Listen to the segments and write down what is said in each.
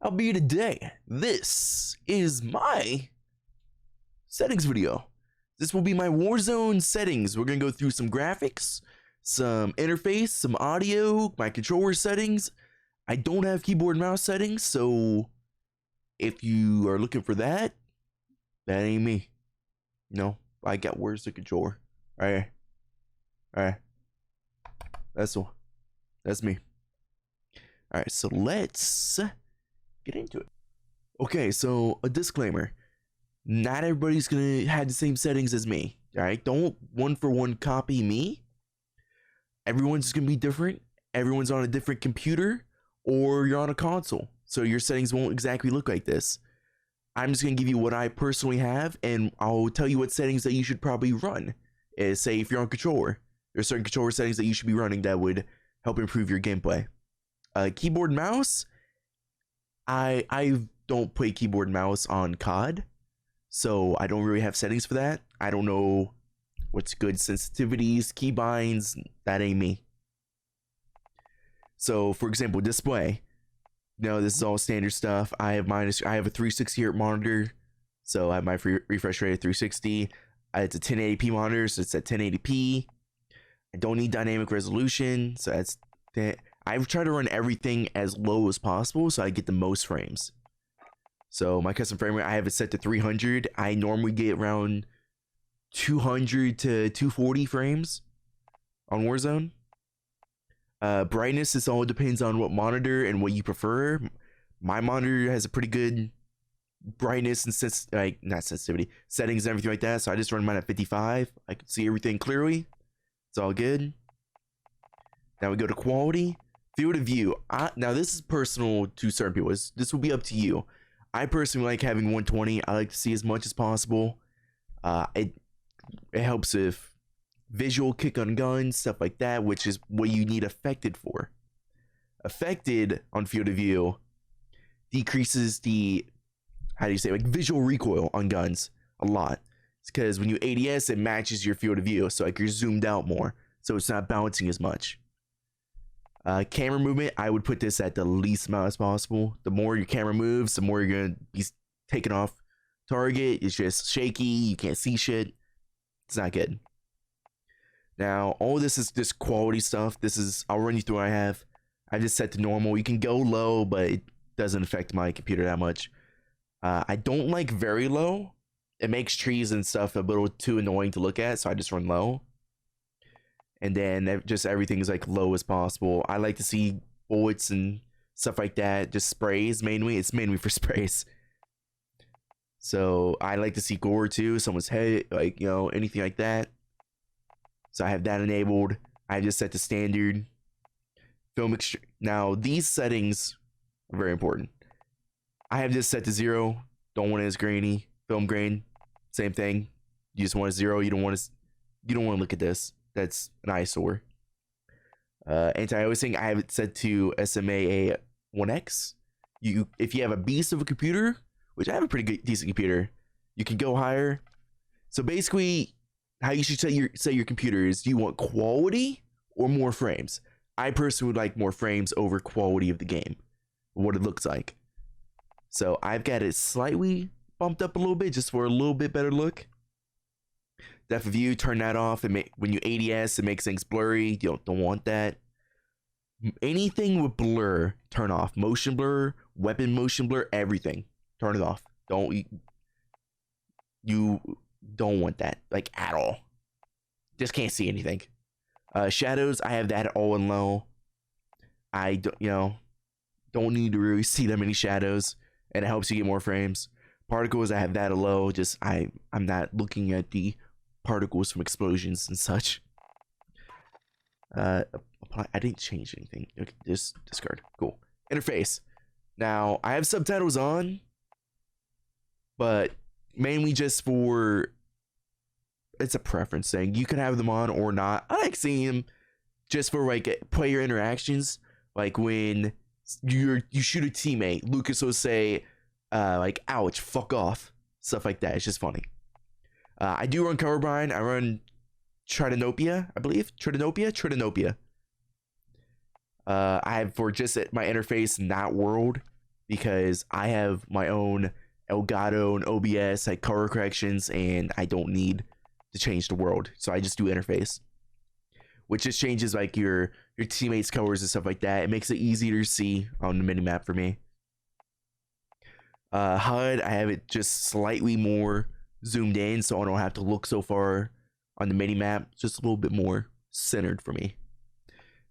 I'll be here today. This is my settings video. This will be my Warzone settings. We're gonna go through some graphics, some interface, some audio, my controller settings. I don't have keyboard and mouse settings, so if you are looking for that, that ain't me. No, I got where's the controller? Alright. That's me. Alright, so let's get into it. Okay, so a disclaimer. Not everybody's gonna have the same settings as me. Alright, don't one for one copy me. Everyone's gonna be different. Everyone's on a different computer, or you're on a console, so your settings won't exactly look like this. I'm just gonna give you what I personally have, and I'll tell you what settings that you should probably run. Say if you're on controller, there's certain controller settings that you should be running that would help improve your gameplay. Keyboard and mouse, I don't play keyboard and mouse on COD, so I don't really have settings for that. I don't know what's good sensitivities, keybinds, that ain't me. So for example, display. This is all standard stuff. I have a 360 Hz monitor, so I have my refresh rate at 360. It's a 1080p monitor, so it's at 1080p. I don't need dynamic resolution, so that's that. I've tried to run everything as low as possible so I get the most frames. So my custom frame rate, I have it set to 300. I normally get around 200 to 240 frames on Warzone. Brightness, this all depends on what monitor and what you prefer. My monitor has a pretty good brightness and not sensitivity, settings and everything like that, so I just run mine at 55. I can see everything clearly. It's all good. Now we go to quality. Field of view. Now this is personal to certain people. This will be up to you. I personally like having 120. I like to see as much as possible. It helps with visual, kick on guns, stuff like that, which is what you need affected for. Affected on field of view decreases the, visual recoil on guns a lot. It's because when you ADS, it matches your field of view, so you're zoomed out more, so it's not bouncing as much. Camera movement, I would put this at the least amount as possible. The more your camera moves, the more you're gonna be taken off target. It's just shaky, you can't see shit. It's not good. Now all of this is just quality stuff. I'll run you through what I have. I just set to normal. You can go low, but it doesn't affect my computer that much. I don't like very low. It makes trees and stuff a little too annoying to look at, so I just run low. And then just everything is like low as possible. I like to see bullets and stuff like that. Just sprays mainly. It's mainly for sprays. So I like to see gore too. Someone's head, anything like that. So I have that enabled. I just set to standard. Film extreme. Now these settings are very important. I have this set to 0. Don't want it as grainy. Film grain, same thing. You just want a 0. You don't want to look at this. That's an eyesore. Anti-aliasing, I have it set to SMA 1X. If you have a beast of a computer, which I have a pretty good, decent computer, you can go higher. So basically, how you should set your computer is: do you want quality or more frames? I personally would like more frames over quality of the game, what it looks like. So I've got it slightly bumped up a little bit just for a little bit better look. Depth of view, turn that off. When you ADS, it makes things blurry. You don't want that. Anything with blur, turn off. Motion blur, weapon motion blur, everything. Turn it off. You don't want that, at all. Just can't see anything. Shadows, I have that all in low. I don't need to really see that many shadows, and it helps you get more frames. Particles, I have that at low. I'm not looking at the particles from explosions and such. I didn't change anything. Okay, just discard. Cool. Interface. Now I have subtitles on, but mainly just for, it's a preference thing. You can have them on or not. I like seeing them just for player interactions. Like when you shoot a teammate, Lucas will say ouch, fuck off, stuff like that. It's just funny. I do run Colorblind. I run Tritanopia, I believe. Tritanopia. I have for just my interface, not world, because I have my own Elgato and OBS, like color corrections, and I don't need to change the world. So I just do interface, which just changes like your teammates' colors and stuff like that. It makes it easier to see on the minimap for me. HUD, I have it just slightly more zoomed in, so I don't have to look so far on the minimap. Just a little bit more centered for me.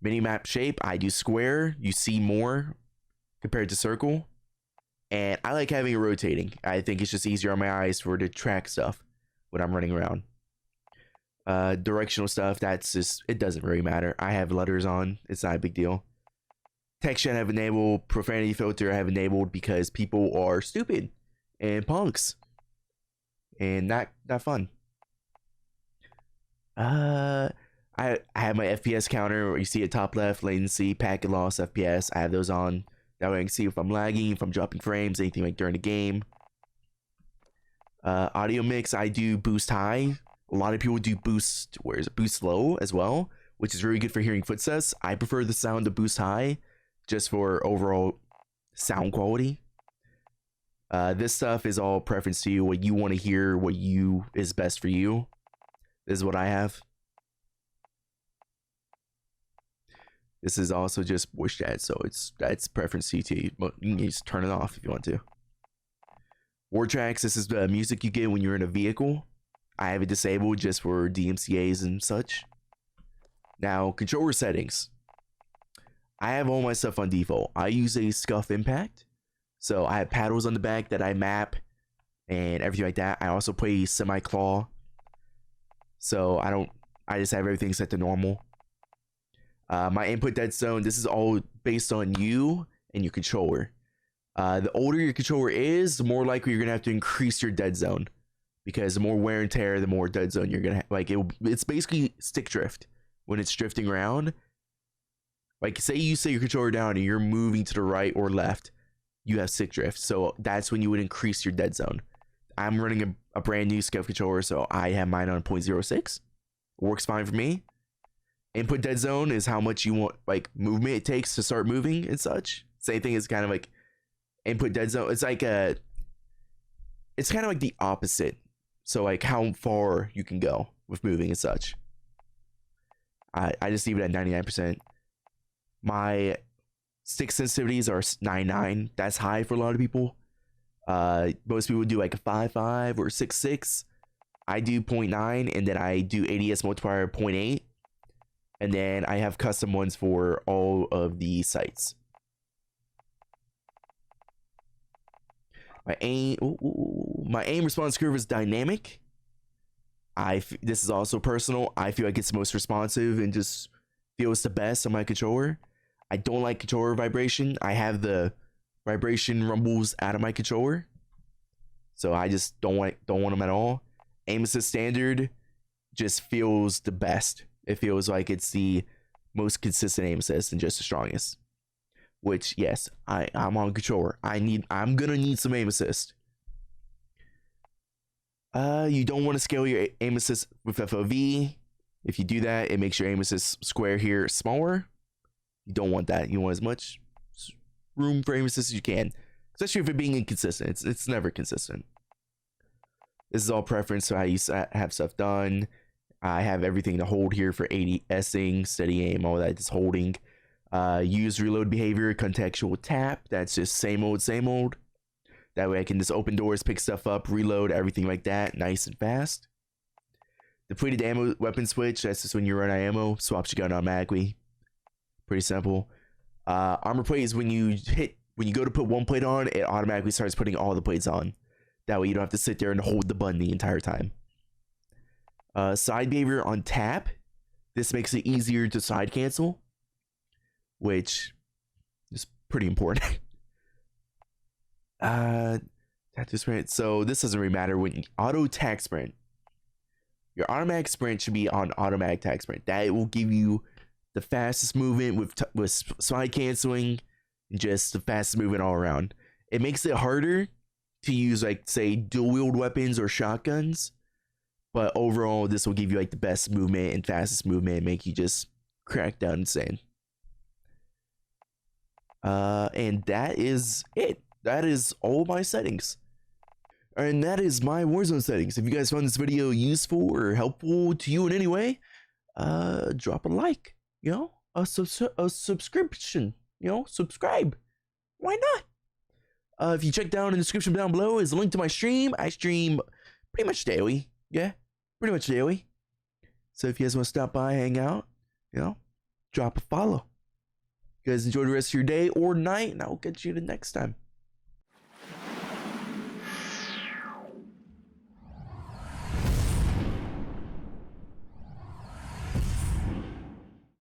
Minimap shape, I do square. You see more compared to circle. And I like having it rotating. I think it's just easier on my eyes for to track stuff when I'm running around. Directional stuff, that's just, it doesn't really matter. I have letters on. It's not a big deal. Texture I have enabled. Profanity filter I have enabled because people are stupid and punks. And not fun. I have my FPS counter, where you see at top left, latency, packet loss, FPS. I have those on. That way I can see if I'm lagging, if I'm dropping frames, anything like during the game. Audio mix, I do boost high. A lot of people do boost, where is it? Boost low as well, which is really good for hearing footsteps. I prefer the sound to boost high, just for overall sound quality. This stuff is all preference to you, what you want to hear, what you is best for you. This is what I have. This is also just voice chat, so that's preference to you. You can just turn it off if you want to. War tracks, this is the music you get when you're in a vehicle. I have it disabled just for DMCAs and such. Now, controller settings. I have all my stuff on default. I use a scuff impact. So I have paddles on the back that I map and everything like that. I also play semi-claw. So I just have everything set to normal. My input dead zone, this is all based on you and your controller. The older your controller is, the more likely you're gonna have to increase your dead zone, because the more wear and tear, the more dead zone you're gonna have. Like it's basically stick drift when it's drifting around. Like say you set your controller down and you're moving to the right or left, you have stick drift. So that's when you would increase your dead zone. I'm running a brand new scuff controller, so I have mine on 0.06. Works fine for me. Input dead zone is how much you want, like, movement it takes to start moving and such. Same thing is kind of like input dead zone. It's like it's kind of like the opposite. So like how far you can go with moving and such. I just leave it at 99%. My stick sensitivities are 9.9. That's high for a lot of people. Most people do like a 5.5 or 6.6. I do 0.9, and then I do ADS multiplier 0.8. And then I have custom ones for all of the sites. My aim response curve is dynamic. This is also personal. I feel like it's the most responsive and just feels the best on my controller. I don't like controller vibration. I have the vibration rumbles out of my controller, so I just don't want them at all. Aim assist standard just feels the best. It feels like it's the most consistent aim assist and just the strongest. Which, yes, I'm on controller. I'm gonna need some aim assist. You don't want to scale your aim assist with FOV. If you do that, it makes your aim assist square here smaller. You don't want that. You want as much room for aim assist as you can, especially if it being inconsistent. It's never consistent. This is all preference to how you have stuff done. I have everything to hold here for ADSing, steady aim, all that, just holding. Use reload behavior, contextual tap. That's just same old, same old. That way I can just open doors, pick stuff up, reload, everything like that, nice and fast. Depleted ammo weapon switch. That's just when you run out of ammo, swaps your gun automatically. Pretty simple. Armor plate is when you go to put one plate on, it automatically starts putting all the plates on. That way you don't have to sit there and hold the button the entire time. Side behavior on tap. This makes it easier to side cancel, which is pretty important. So this doesn't really matter when auto tac sprint. Your automatic sprint should be on automatic tac sprint. That will give you the fastest movement with side canceling, and just the fastest movement all around. It makes it harder to use, like, say, dual wield weapons or shotguns, but overall this will give you like the best movement and fastest movement and make you just crack down insane. And that is it. that is all my settings. And that is my Warzone settings. If you guys found this video useful or helpful to you in any way, drop a like, you know, a subscription, you know, subscribe. Why not? If you check down in the description down below is a link to my stream. I stream pretty much daily. Yeah, pretty much daily. So if you guys want to stop by, hang out, you know, drop a follow. You guys enjoy the rest of your day or night, and I'll catch you the next time.